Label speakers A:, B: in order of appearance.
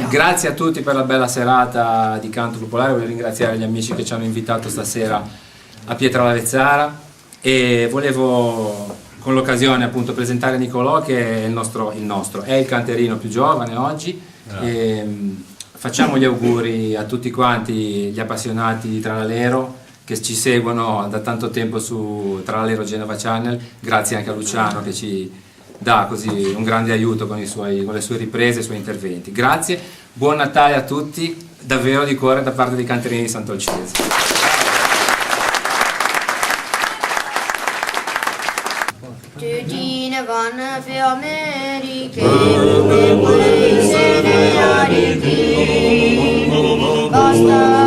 A: Grazie a tutti per la bella serata di canto popolare. Voglio ringraziare gli amici che ci hanno invitato stasera a Pietralavezzara e volevo con l'occasione appunto presentare Nicolò, che è è il canterino più giovane oggi. E facciamo gli auguri a tutti quanti gli appassionati di Tralalero che ci seguono da tanto tempo su Tralalero Genova Channel. Grazie anche a Luciano che ci dà così un grande aiuto con le sue riprese e i suoi interventi. Grazie, buon Natale a tutti, davvero di cuore da parte dei canterini di Sant'Olcese.
B: Tutine vanno per Americhe, per quei segnali, basta